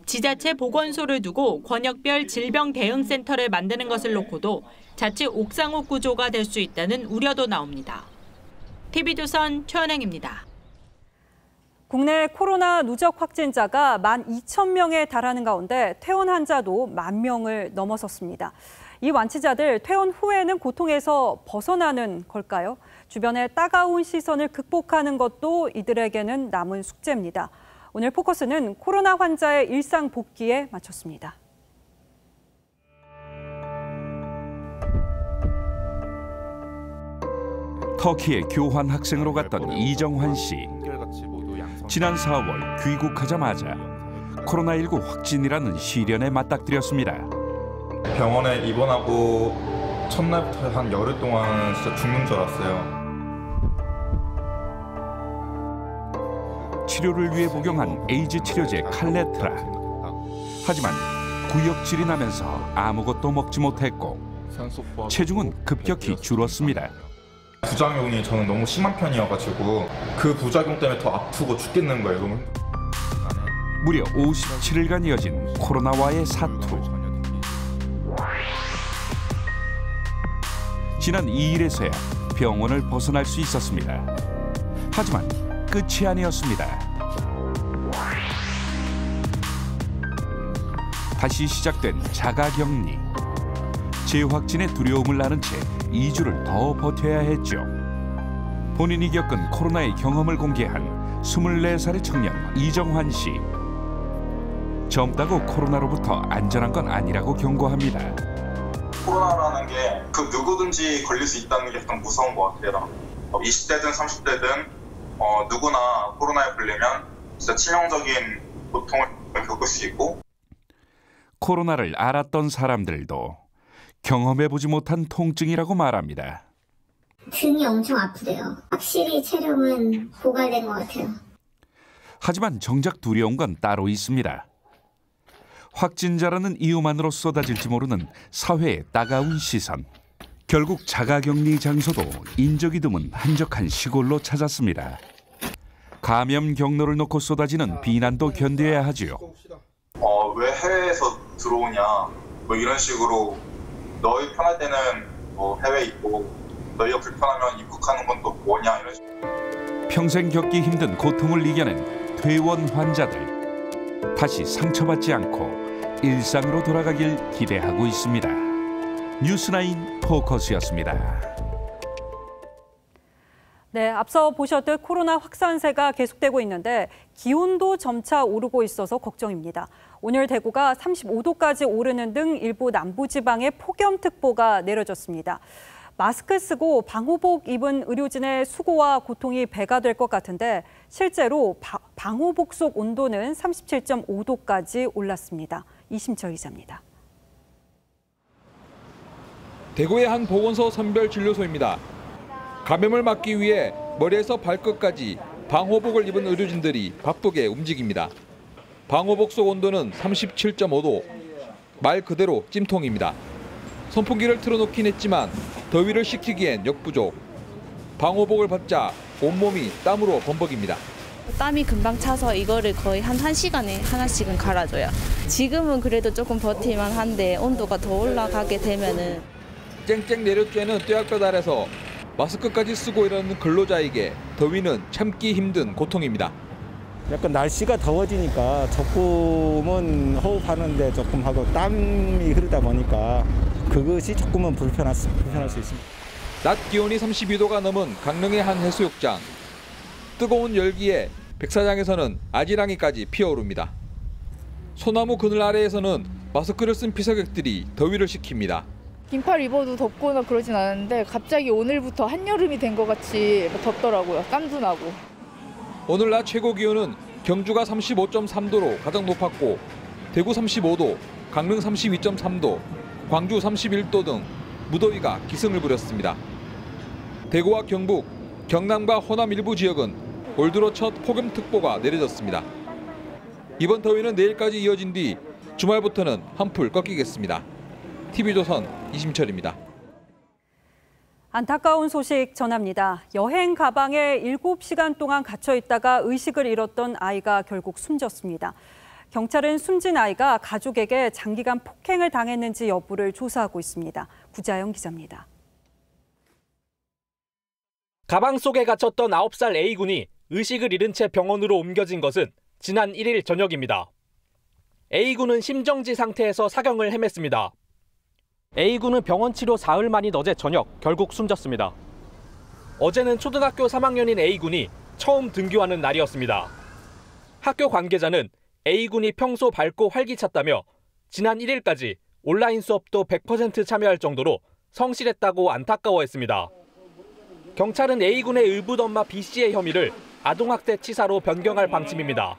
지자체 보건소를 두고 권역별 질병 대응센터를 만드는 것을 놓고도 자칫 옥상옥 구조가 될 수 있다는 우려도 나옵니다. TV조선 최은행입니다. 국내 코로나 누적 확진자가 12,000명에 달하는 가운데 퇴원 환자도 10,000명을 넘어섰습니다. 이 완치자들 퇴원 후에는 고통에서 벗어나는 걸까요? 주변의 따가운 시선을 극복하는 것도 이들에게는 남은 숙제입니다. 오늘 포커스는 코로나 환자의 일상 복귀에 맞췄습니다. 터키에 교환 학생으로 갔던 이정환 씨. 지난 4월 귀국하자마자 코로나19 확진이라는 시련에 맞닥뜨렸습니다. 병원에 입원하고 첫날부터 한 열흘 동안 진짜 죽는 줄 알았어요. 치료를 위해 복용한 에이즈 치료제 칼레트라. 하지만 구역질이 나면서 아무것도 먹지 못했고 체중은 급격히 줄었습니다. 부작용이 저는 너무 심한 편이어가지고 그 부작용 때문에 더 아프고 죽겠는 거예요. 무려 57일간 이어진 코로나와의 사투. 지난 2일에서야 병원을 벗어날 수 있었습니다. 하지만 끝이 아니었습니다. 다시 시작된 자가격리. 재확진의 두려움을 나는 채 2주를 더 버텨야 했죠. 본인이 겪은 코로나의 경험을 공개한 24살의 청년 이정환 씨. 젊다고 코로나로부터 안전한 건 아니라고 경고합니다. 코로나라는 게 그 누구든지 걸릴 수 있다는 게 약간 무서운 것 같아요. 20대든 30대든 누구나 코로나에 걸리면 진짜 치명적인 고통을 겪을 수 있고 코로나를 알았던 사람들도 경험해보지 못한 통증이라고 말합니다. 등이 엄청 아프대요. 확실히 체력은 고갈된 것 같아요. 하지만 정작 두려운 건 따로 있습니다. 확진자라는 이유만으로 쏟아질지 모르는 사회의 따가운 시선. 결국 자가격리 장소도 인적이 드문 한적한 시골로 찾았습니다. 감염 경로를 놓고 쏟아지는 비난도 견뎌야 하지요. 왜 해외에서 들어오냐, 뭐 이런 식으로 너희 편할 때는 뭐 해외에 있고 너희가 불편하면 입국하는 건 또 뭐냐 이런 식으로. 평생 겪기 힘든 고통을 이겨낸 퇴원 환자들. 다시 상처받지 않고 일상으로 돌아가길 기대하고 있습니다. 뉴스9 포커스였습니다. 네, 앞서 보셨듯 코로나 확산세가 계속되고 있는데 기온도 점차 오르고 있어서 걱정입니다. 오늘 대구가 35도까지 오르는 등 일부 남부지방에 폭염특보가 내려졌습니다. 마스크 쓰고 방호복 입은 의료진의 수고와 고통이 배가 될 것 같은데 실제로 방호복 속 온도는 37.5도까지 올랐습니다. 이심철 기자입니다. 대구의 한 보건소 선별진료소입니다. 감염을 막기 위해 머리에서 발끝까지 방호복을 입은 의료진들이 바쁘게 움직입니다. 방호복 속 온도는 37.5도, 말 그대로 찜통입니다. 선풍기를 틀어놓긴 했지만 더위를 식히기엔 역부족. 방호복을 받자 온몸이 땀으로 범벅입니다. 땀이 금방 차서 이거를 거의 한 1시간에 하나씩은 갈아줘요. 지금은 그래도 조금 버틸만 한데 온도가 더 올라가게 되면은 쨍쨍 내려쬐는 뙤약볕 아래서 마스크까지 쓰고 일하는 근로자에게 더위는 참기 힘든 고통입니다. 약간 날씨가 더워지니까 조금은 호흡하는데 조금 하고 땀이 흐르다 보니까 그것이 조금은 불편할 수 있습니다. 낮 기온이 32도가 넘은 강릉의 한 해수욕장. 뜨거운 열기에 백사장에서는 아지랑이까지 피어오릅니다. 소나무 그늘 아래에서는 마스크를 쓴 피서객들이 더위를 식힙니다. 긴팔 입어도 덥거나 그러진 않았는데 갑자기 오늘부터 한여름이 된 것 같이 덥더라고요. 땀도 나고. 오늘 낮 최고 기온은 경주가 35.3도로 가장 높았고 대구 35도, 강릉 32.3도, 광주 31도 등 무더위가 기승을 부렸습니다. 대구와 경북, 경남과 호남 일부 지역은 올 들어 첫 폭염특보가 내려졌습니다. 이번 더위는 내일까지 이어진 뒤 주말부터는 한풀 꺾이겠습니다. TV조선 이심철입니다. 안타까운 소식 전합니다. 여행 가방에 7시간 동안 갇혀 있다가 의식을 잃었던 아이가 결국 숨졌습니다. 경찰은 숨진 아이가 가족에게 장기간 폭행을 당했는지 여부를 조사하고 있습니다. 구자영 기자입니다. 가방 속에 갇혔던 9살 A군이 의식을 잃은 채 병원으로 옮겨진 것은 지난 1일 저녁입니다. A군은 심정지 상태에서 사경을 헤맸습니다. A군은 병원 치료 사흘 만인 어제 저녁 결국 숨졌습니다. 어제는 초등학교 3학년인 A군이 처음 등교하는 날이었습니다. 학교 관계자는 A군이 평소 밝고 활기찼다며 지난 1일까지 온라인 수업도 100% 참여할 정도로 성실했다고 안타까워했습니다. 경찰은 A군의 의붓엄마 B씨의 혐의를 아동학대 치사로 변경할 방침입니다.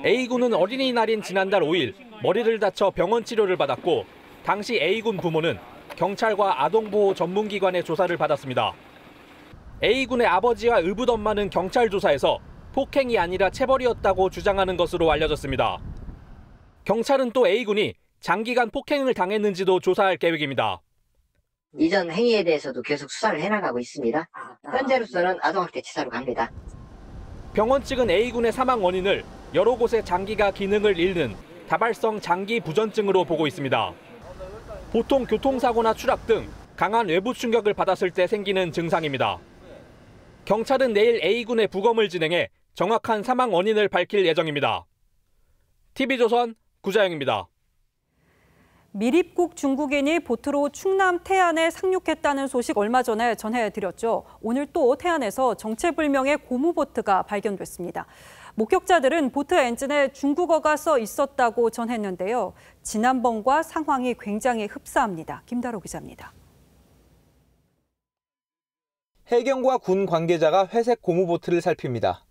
A군은 어린이날인 지난달 5일 머리를 다쳐 병원 치료를 받았고 당시 A군 부모는 경찰과 아동보호 전문기관의 조사를 받았습니다. A군의 아버지와 의붓엄마는 경찰 조사에서 폭행이 아니라 체벌이었다고 주장하는 것으로 알려졌습니다. 경찰은 또 A군이 장기간 폭행을 당했는지도 조사할 계획입니다. 이전 행위에 대해서도 계속 수사를 해나가고 있습니다. 현재로서는 아동학대 치사로 갑니다. 병원 측은 A군의 사망 원인을 여러 곳의 장기가 기능을 잃는 다발성 장기 부전증으로 보고 있습니다. 보통 교통사고나 추락 등 강한 외부 충격을 받았을 때 생기는 증상입니다. 경찰은 내일 A군의 부검을 진행해 정확한 사망 원인을 밝힐 예정입니다. TV조선 구자영입니다. 미립국 중국인이 보트로 충남 태안에 상륙했다는 소식 얼마 전에 전해드렸죠. 오늘 또 태안에서 정체불명의 고무보트가 발견됐습니다. 목격자들은 보트 엔진에 중국어가 써 있었다고 전했는데요. 지난번과 상황이 굉장히 흡사합니다. 김다로 기자입니다. 해경과 군 관계자가 회색 고무보트를 살핍니다.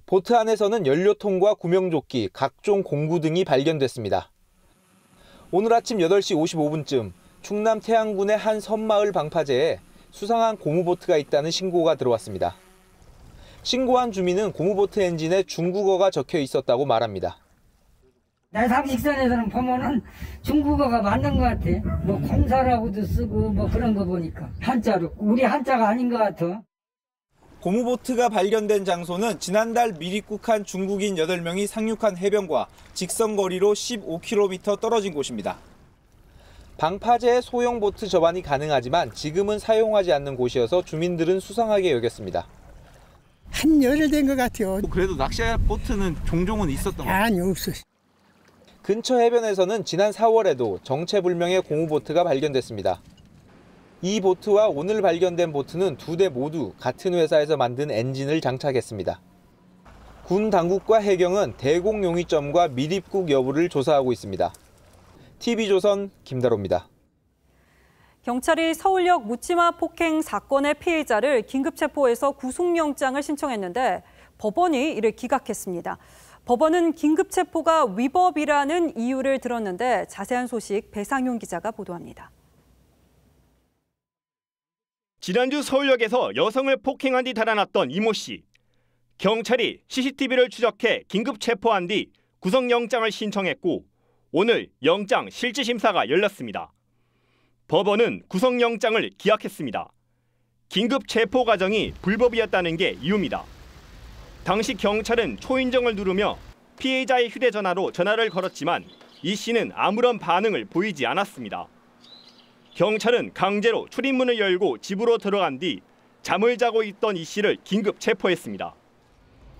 보트 안에서는 연료통과 구명조끼, 각종 공구 등이 발견됐습니다. 오늘 아침 8시 55분쯤 충남 태안군의 한 섬마을 방파제에 수상한 고무보트가 있다는 신고가 들어왔습니다. 신고한 주민은 고무보트 엔진에 중국어가 적혀 있었다고 말합니다. 내 상식선에서는 보면은 중국어가 맞는 것 같아. 뭐 공사라고도 쓰고 뭐 그런 거 보니까 한자로 우리 한자가 아닌 것 같아. 고무보트가 발견된 장소는 지난달 미입국한 중국인 8명이 상륙한 해변과 직선거리로 15km 떨어진 곳입니다. 방파제의 소형 보트 접안이 가능하지만 지금은 사용하지 않는 곳이어서 주민들은 수상하게 여겼습니다. 한 열흘 된 것 같아요. 그래도 낚시 보트는 종종은 있었던 거예요? 아니, 없어. 근처 해변에서는 지난 4월에도 정체불명의 고무보트가 발견됐습니다. 이 보트와 오늘 발견된 보트는 2대 모두 같은 회사에서 만든 엔진을 장착했습니다. 군 당국과 해경은 대공 용의점과 미입국 여부를 조사하고 있습니다. TV조선 김다로입니다. 경찰이 서울역 묻지마 폭행 사건의 피해자를 긴급 체포해서 구속영장을 신청했는데 법원이 이를 기각했습니다. 법원은 긴급 체포가 위법이라는 이유를 들었는데 자세한 소식 배상윤 기자가 보도합니다. 지난주 서울역에서 여성을 폭행한 뒤 달아났던 이모 씨. 경찰이 CCTV를 추적해 긴급 체포한 뒤 구속영장을 신청했고 오늘 영장 실질심사가 열렸습니다. 법원은 구속영장을 기각했습니다. 긴급 체포 과정이 불법이었다는 게 이유입니다. 당시 경찰은 초인종을 누르며 피해자의 휴대전화로 전화를 걸었지만 이 씨는 아무런 반응을 보이지 않았습니다. 경찰은 강제로 출입문을 열고 집으로 들어간 뒤 잠을 자고 있던 이 씨를 긴급 체포했습니다.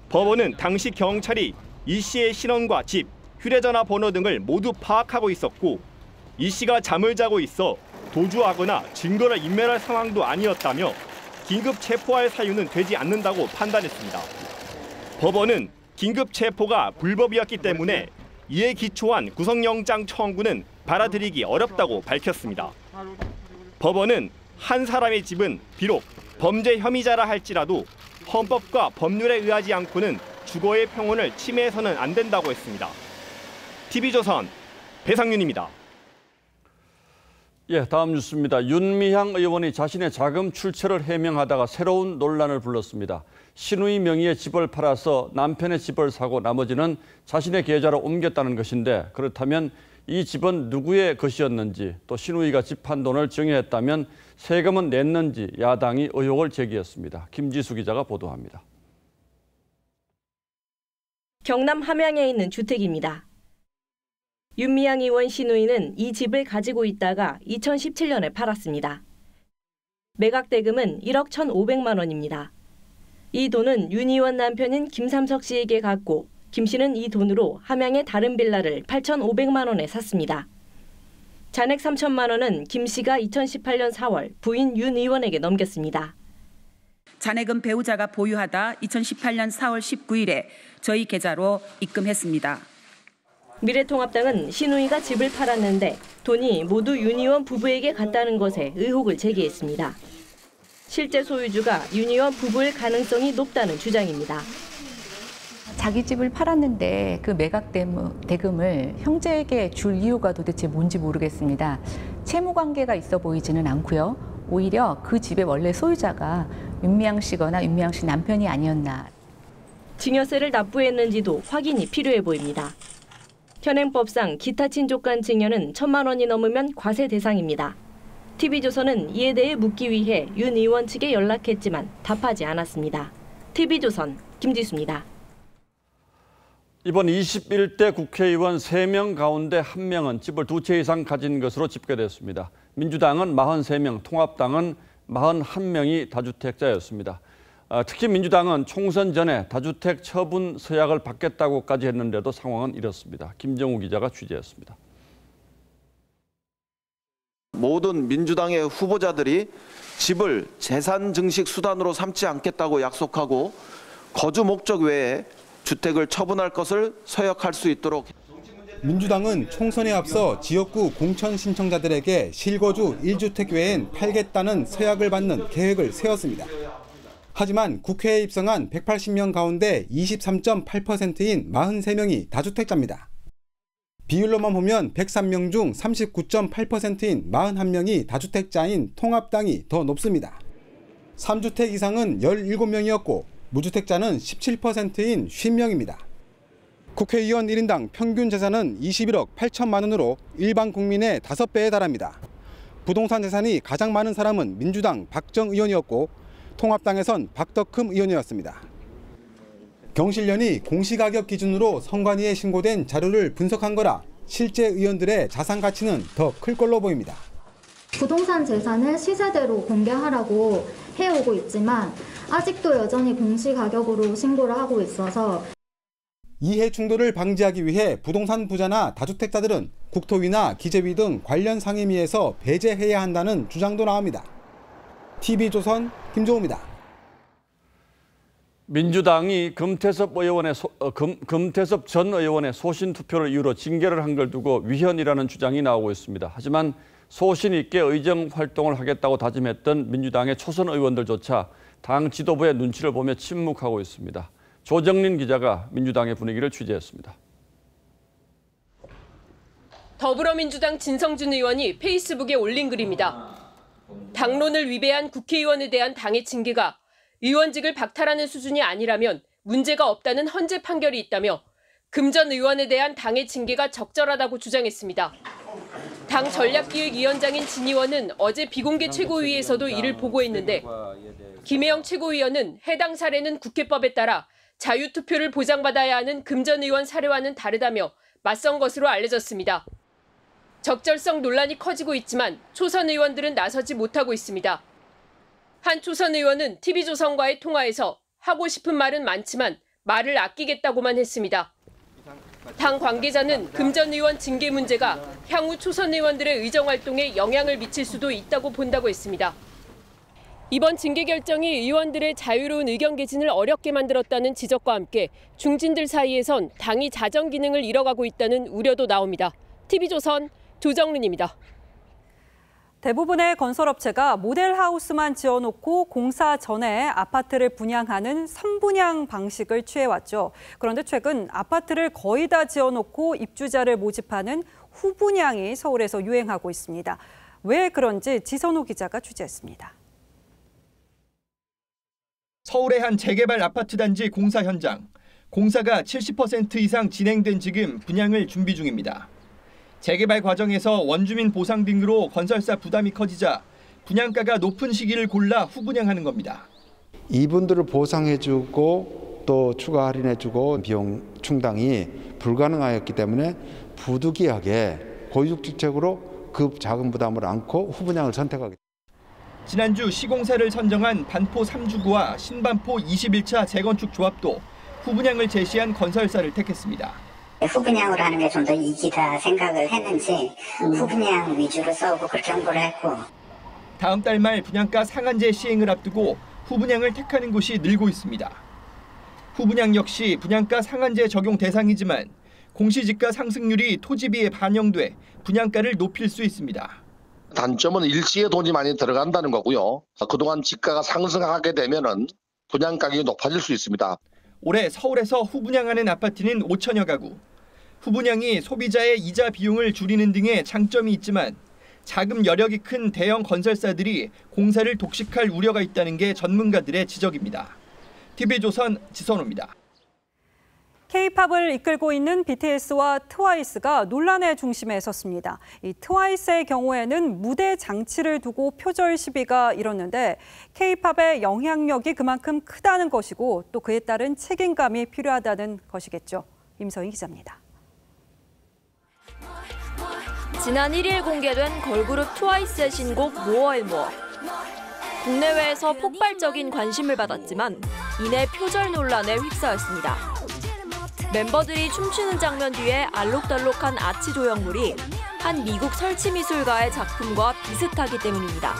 법원은 당시 경찰이 이 씨의 신원과 집, 휴대전화 번호 등을 모두 파악하고 있었고 이 씨가 잠을 자고 있어 도주하거나 증거를 인멸할 상황도 아니었다며 긴급 체포할 사유는 되지 않는다고 판단했습니다. 법원은 긴급 체포가 불법이었기 때문에 이에 기초한 구속영장 청구는 받아들이기 어렵다고 밝혔습니다. 법원은 한 사람의 집은 비록 범죄 혐의자라 할지라도 헌법과 법률에 의하지 않고는 주거의 평온을 침해해서는 안 된다고 했습니다. TV조선 배상윤입니다. 예, 다음 뉴스입니다. 윤미향 의원이 자신의 자금 출처를 해명하다가 새로운 논란을 불렀습니다. 신우이 명의의 집을 팔아서 남편의 집을 사고 나머지는 자신의 계좌로 옮겼다는 것인데 그렇다면 이 집은 누구의 것이었는지 또 신우이가 집 판 돈을 증여했다면 세금은 냈는지 야당이 의혹을 제기했습니다. 김지수 기자가 보도합니다. 경남 함양에 있는 주택입니다. 윤미향 의원 신우이는 이 집을 가지고 있다가 2017년에 팔았습니다. 매각 대금은 1억 1,500만 원입니다. 이 돈은 윤 의원 남편인 김삼석 씨에게 갔고 김 씨는 이 돈으로 함양의 다른 빌라를 8,500만 원에 샀습니다. 잔액 3천만 원은 김 씨가 2018년 4월 부인 윤 의원에게 넘겼습니다. 잔액은 배우자가 보유하다 2018년 4월 19일에 저희 계좌로 입금했습니다. 미래통합당은 신우이가 집을 팔았는데 돈이 모두 윤 의원 부부에게 갔다는 것에 의혹을 제기했습니다. 실제 소유주가 윤 의원 부부일 가능성이 높다는 주장입니다. 자기 집을 팔았는데 그 매각 대금을 형제에게 줄 이유가 도대체 뭔지 모르겠습니다. 채무 관계가 있어 보이지는 않고요. 오히려 그 집의 원래 소유자가 윤미향 씨거나 윤미향 씨 남편이 아니었나. 증여세를 납부했는지도 확인이 필요해 보입니다. 현행법상 기타 친족 간 증여는 1,000만 원이 넘으면 과세 대상입니다. TV조선은 이에 대해 묻기 위해 윤 의원 측에 연락했지만 답하지 않았습니다. TV조선 김지수입니다. 이번 21대 국회의원 3명 가운데 1명은 집을 2채 이상 가진 것으로 집계됐습니다. 민주당은 43명, 통합당은 41명이 다주택자였습니다. 특히 민주당은 총선 전에 다주택 처분 서약을 받겠다고까지 했는데도 상황은 이렇습니다. 김정우 기자가 취재했습니다. 모든 민주당의 후보자들이 집을 재산 증식 수단으로 삼지 않겠다고 약속하고 거주 목적 외에 주택을 처분할 것을 서약할 수 있도록. 민주당은 총선에 앞서 지역구 공천 신청자들에게 실거주 1주택 외엔 팔겠다는 서약을 받는 계획을 세웠습니다. 하지만 국회에 입성한 180명 가운데 23.8%인 43명이 다주택자입니다. 비율로만 보면 103명 중 39.8%인 41명이 다주택자인 통합당이 더 높습니다. 3주택 이상은 17명이었고 무주택자는 17%인 50명입니다. 국회의원 1인당 평균 재산은 21억 8천만 원으로 일반 국민의 5배에 달합니다. 부동산 재산이 가장 많은 사람은 민주당 박정 의원이었고 통합당에선 박덕흠 의원이었습니다. 경실련이 공시가격 기준으로 선관위에 신고된 자료를 분석한 거라 실제 의원들의 자산 가치는 더 클 걸로 보입니다. 부동산 재산을 시세대로 공개하라고 해오고 있지만 아직도 여전히 공시가격으로 신고를 하고 있어서 이해 충돌을 방지하기 위해 부동산 부자나 다주택자들은 국토위나 기재위 등 관련 상임위에서 배제해야 한다는 주장도 나옵니다. TV조선 김종우입니다. 민주당이 금태섭 전 의원의 소신 투표를 이유로 징계를 한 걸 두고 위헌이라는 주장이 나오고 있습니다. 하지만 소신 있게 의정 활동을 하겠다고 다짐했던 민주당의 초선 의원들조차 당 지도부의 눈치를 보며 침묵하고 있습니다. 조정린 기자가 민주당의 분위기를 취재했습니다. 더불어민주당 진성준 의원이 페이스북에 올린 글입니다. 당론을 위배한 국회의원에 대한 당의 징계가 의원직을 박탈하는 수준이 아니라면 문제가 없다는 헌재 판결이 있다며 금 전 의원에 대한 당의 징계가 적절하다고 주장했습니다. 당 전략기획위원장인 진 의원은 어제 비공개 최고위에서도 이를 보고했는데 김혜영 최고위원은 해당 사례는 국회법에 따라 자유투표를 보장받아야 하는 금 전 의원 사례와는 다르다며 맞선 것으로 알려졌습니다. 적절성 논란이 커지고 있지만 초선 의원들은 나서지 못하고 있습니다. 한 초선 의원은 TV조선과의 통화에서 하고 싶은 말은 많지만 말을 아끼겠다고만 했습니다. 당 관계자는 금 전 의원 징계 문제가 향후 초선 의원들의 의정활동에 영향을 미칠 수도 있다고 본다고 했습니다. 이번 징계 결정이 의원들의 자유로운 의견 개진을 어렵게 만들었다는 지적과 함께 중진들 사이에선 당이 자정 기능을 잃어가고 있다는 우려도 나옵니다. TV조선 조정린입니다. 대부분의 건설업체가 모델하우스만 지어놓고 공사 전에 아파트를 분양하는 선분양 방식을 취해왔죠. 그런데 최근 아파트를 거의 다 지어놓고 입주자를 모집하는 후분양이 서울에서 유행하고 있습니다. 왜 그런지 지선호 기자가 취재했습니다. 서울의 한 재개발 아파트 단지 공사 현장. 공사가 70% 이상 진행된 지금 분양을 준비 중입니다. 재개발 과정에서 원주민 보상 등으로 건설사 부담이 커지자 분양가가 높은 시기를 골라 후분양하는 겁니다. 이분들을 보상해주고 또 추가 할인해주고 비용 충당이 불가능하였기 때문에 부득이하게 고유주택으로 그 자금 부담을 안고 후분양을 선택하게 됩니다. 지난주 시공사를 선정한 반포 3주구와 신반포 21차 재건축 조합도 후분양을 제시한 건설사를 택했습니다. 후분양으로 하는 게 좀 더 이기다 생각을 했는지 후분양 위주로 써오고 그렇게 홍보를 했고 다음 달 말 분양가 상한제 시행을 앞두고 후분양을 택하는 곳이 늘고 있습니다. 후분양 역시 분양가 상한제 적용 대상이지만 공시지가 상승률이 토지비에 반영돼 분양가를 높일 수 있습니다. 단점은 일시에 돈이 많이 들어간다는 거고요. 그동안 지가가 상승하게 되면은 분양가격이 높아질 수 있습니다. 올해 서울에서 후분양하는 아파트는 5천여 가구. 후분양이 소비자의 이자 비용을 줄이는 등의 장점이 있지만 자금 여력이 큰 대형 건설사들이 공사를 독식할 우려가 있다는 게 전문가들의 지적입니다. TV조선 지선호입니다. K-팝을 이끌고 있는 BTS와 트와이스가 논란의 중심에 섰습니다. 이 트와이스의 경우에는 무대 장치를 두고 표절 시비가 일었는데 K-팝의 영향력이 그만큼 크다는 것이고 또 그에 따른 책임감이 필요하다는 것이겠죠. 임서희 기자입니다. 지난 1일 공개된 걸그룹 트와이스의 신곡 More and More. 국내외에서 폭발적인 관심을 받았지만 이내 표절 논란에 휩싸였습니다. 멤버들이 춤추는 장면 뒤에 알록달록한 아치 조형물이 한 미국 설치미술가의 작품과 비슷하기 때문입니다.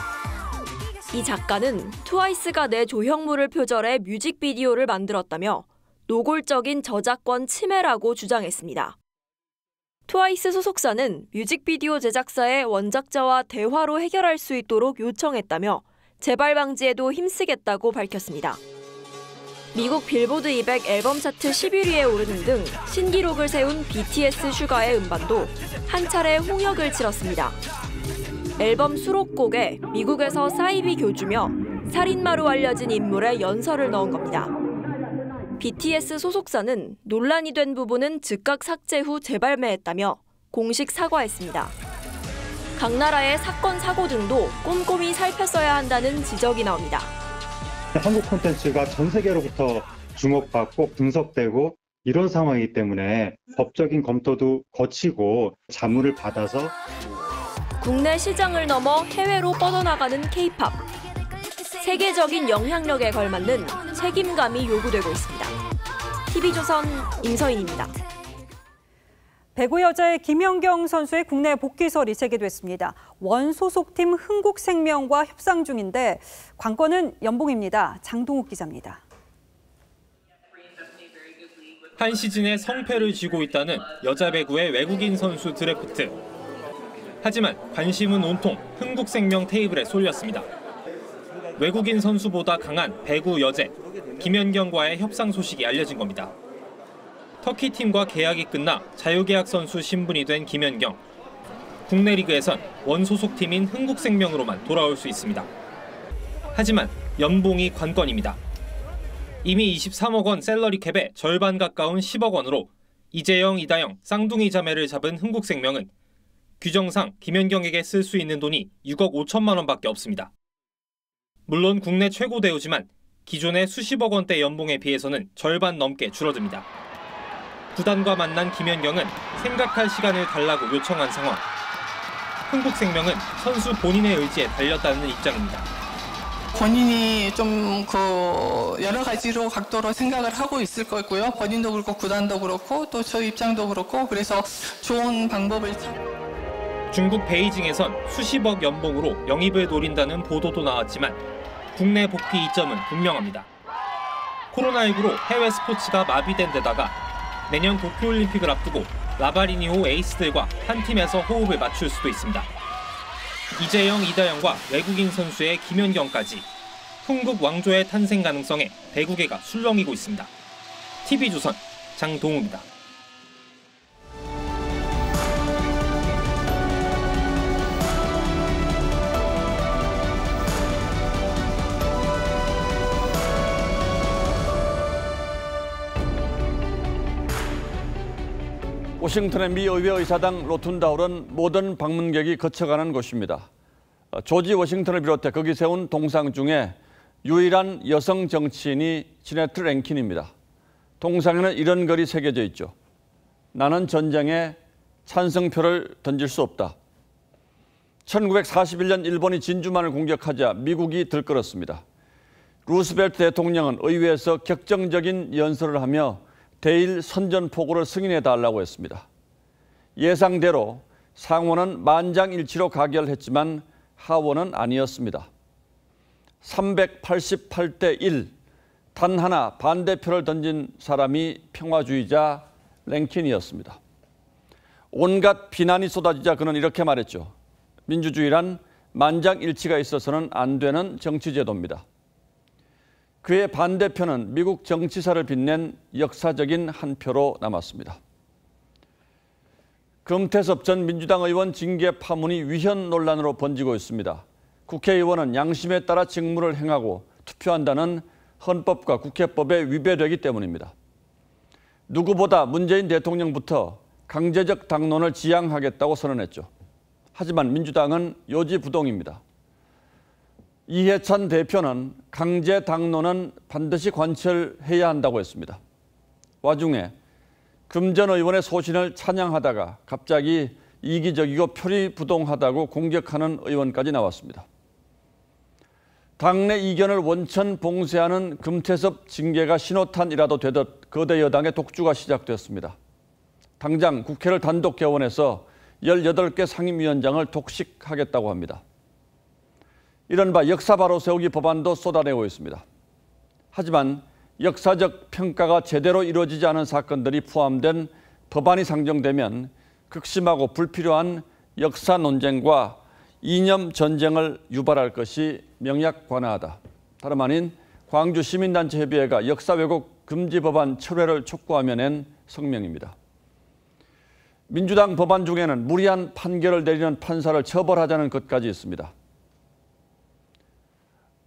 이 작가는 트와이스가 내 조형물을 표절해 뮤직비디오를 만들었다며 노골적인 저작권 침해라고 주장했습니다. 트와이스 소속사는 뮤직비디오 제작사의 원작자와 대화로 해결할 수 있도록 요청했다며 재발 방지에도 힘쓰겠다고 밝혔습니다. 미국 빌보드 200 앨범 차트 11위에 오르는 등 신기록을 세운 BTS 슈가의 음반도 한 차례 홍역을 치렀습니다. 앨범 수록곡에 미국에서 사이비 교주며 살인마로 알려진 인물의 연설을 넣은 겁니다. BTS 소속사는 논란이 된 부분은 즉각 삭제 후 재발매했다며 공식 사과했습니다. 각 나라의 사건, 사고 등도 꼼꼼히 살폈어야 한다는 지적이 나옵니다. 한국 콘텐츠가 전 세계로부터 주목받고 분석되고 이런 상황이기 때문에 법적인 검토도 거치고 자문을 받아서 국내 시장을 넘어 해외로 뻗어나가는 K-팝. 세계적인 영향력에 걸맞는 책임감이 요구되고 있습니다. TV조선 임서인입니다. 배구 여자의 김연경 선수의 국내 복귀설이 재개됐습니다. 원 소속팀 흥국생명과 협상 중인데 관건은 연봉입니다. 장동욱 기자입니다. 한 시즌에 성패를 쥐고 있다는 여자 배구의 외국인 선수 드래프트. 하지만 관심은 온통 흥국생명 테이블에 쏠렸습니다. 외국인 선수보다 강한 배구 여제 김연경과의 협상 소식이 알려진 겁니다. 터키 팀과 계약이 끝나 자유계약 선수 신분이 된 김연경. 국내 리그에선 원 소속팀인 흥국생명으로만 돌아올 수 있습니다. 하지만 연봉이 관건입니다. 이미 23억 원 셀러리 캡의 절반 가까운 10억 원으로 이재영, 이다영, 쌍둥이 자매를 잡은 흥국생명은 규정상 김연경에게 쓸 수 있는 돈이 6억 5천만 원밖에 없습니다. 물론 국내 최고 대우지만 기존의 수십억 원대 연봉에 비해서는 절반 넘게 줄어듭니다. 구단과 만난 김연경은 생각할 시간을 달라고 요청한 상황. 흥국생명은 선수 본인의 의지에 달렸다는 입장입니다. 본인이 좀 여러 가지로 각도로 생각을 하고 있을 거고요. 본인도 그렇고 구단도 그렇고 또 저희 입장도 그렇고 그래서 좋은 방법을 중국 베이징에선 수십억 연봉으로 영입을 노린다는 보도도 나왔지만 국내 복귀 이점은 분명합니다. 코로나19로 해외 스포츠가 마비된 데다가 내년 도쿄올림픽을 앞두고 라바리니호 에이스들과 한 팀에서 호흡을 맞출 수도 있습니다. 이재영, 이다영과 외국인 선수의 김연경까지 흥국 왕조의 탄생 가능성에 배구계가 술렁이고 있습니다. TV조선 장동욱입니다. 워싱턴의 미 의회 의사당 로툰다울은 모든 방문객이 거쳐가는 곳입니다. 조지 워싱턴을 비롯해 거기 세운 동상 중에 유일한 여성 정치인이 지네트 랭킨입니다. 동상에는 이런 글이 새겨져 있죠. 나는 전쟁에 찬성표를 던질 수 없다. 1941년 일본이 진주만을 공격하자 미국이 들끓었습니다. 루스벨트 대통령은 의회에서 격정적인 연설을 하며 대일 선전포고를 승인해달라고 했습니다. 예상대로 상원은 만장일치로 가결했지만 하원은 아니었습니다. 388대 1, 단 하나 반대표를 던진 사람이 평화주의자 랭킨이었습니다. 온갖 비난이 쏟아지자 그는 이렇게 말했죠. 민주주의란 만장일치가 있어서는 안 되는 정치제도입니다. 그의 반대표는 미국 정치사를 빛낸 역사적인 한 표로 남았습니다. 금태섭 전 민주당 의원 징계 파문이 위헌 논란으로 번지고 있습니다. 국회의원은 양심에 따라 직무를 행하고 투표한다는 헌법과 국회법에 위배되기 때문입니다. 누구보다 문재인 대통령부터 강제적 당론을 지향하겠다고 선언했죠. 하지만 민주당은 요지부동입니다. 이해찬 대표는 강제 당론은 반드시 관철해야 한다고 했습니다. 와중에 금 전 의원의 소신을 찬양하다가 갑자기 이기적이고 표리부동하다고 공격하는 의원까지 나왔습니다. 당내 이견을 원천 봉쇄하는 금태섭 징계가 신호탄이라도 되듯 거대 여당의 독주가 시작됐습니다. 당장 국회를 단독 개원해서 18개 상임위원장을 독식하겠다고 합니다. 이른바 역사 바로 세우기 법안도 쏟아내고 있습니다. 하지만 역사적 평가가 제대로 이루어지지 않은 사건들이 포함된 법안이 상정되면 극심하고 불필요한 역사 논쟁과 이념 전쟁을 유발할 것이 명약관화하다. 다름 아닌 광주 시민단체 협의회가 역사 왜곡 금지 법안 철회를 촉구하며 낸 성명입니다. 민주당 법안 중에는 무리한 판결을 내리는 판사를 처벌하자는 것까지 있습니다.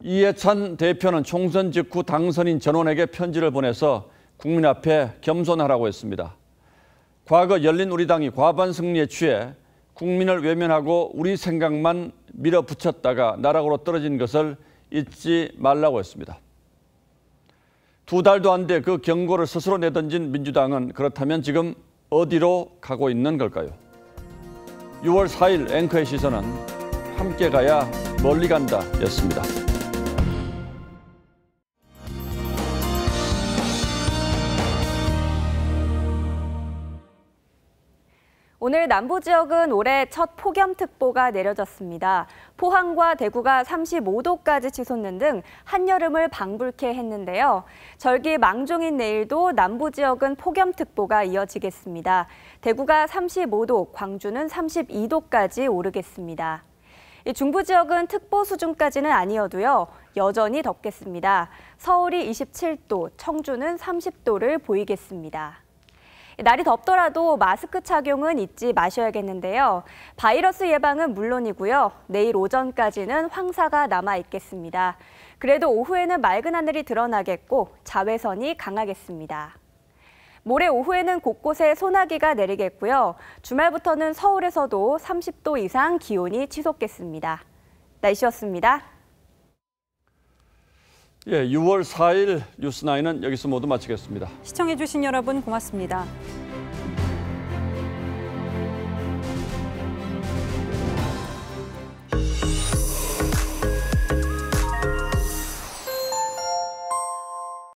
이해찬 대표는 총선 직후 당선인 전원에게 편지를 보내서 국민 앞에 겸손하라고 했습니다. 과거 열린우리당이 과반 승리에 취해 국민을 외면하고 우리 생각만 밀어붙였다가 나락으로 떨어진 것을 잊지 말라고 했습니다. 2달도 안 돼 그 경고를 스스로 내던진 민주당은 그렇다면 지금 어디로 가고 있는 걸까요? 6월 4일 앵커의 시선은 함께 가야 멀리 간다 였습니다. 오늘 남부 지역은 올해 첫 폭염특보가 내려졌습니다. 포항과 대구가 35도까지 치솟는 등 한여름을 방불케 했는데요. 절기 망종인 내일도 남부 지역은 폭염특보가 이어지겠습니다. 대구가 35도, 광주는 32도까지 오르겠습니다. 중부 지역은 특보 수준까지는 아니어도요. 여전히 덥겠습니다. 서울이 27도, 청주는 30도를 보이겠습니다. 날이 덥더라도 마스크 착용은 잊지 마셔야겠는데요. 바이러스 예방은 물론이고요. 내일 오전까지는 황사가 남아 있겠습니다. 그래도 오후에는 맑은 하늘이 드러나겠고 자외선이 강하겠습니다. 모레 오후에는 곳곳에 소나기가 내리겠고요. 주말부터는 서울에서도 30도 이상 기온이 치솟겠습니다. 날씨였습니다. 6월 4일 뉴스9은 여기서 모두 마치겠습니다. 시청해주신 여러분 고맙습니다.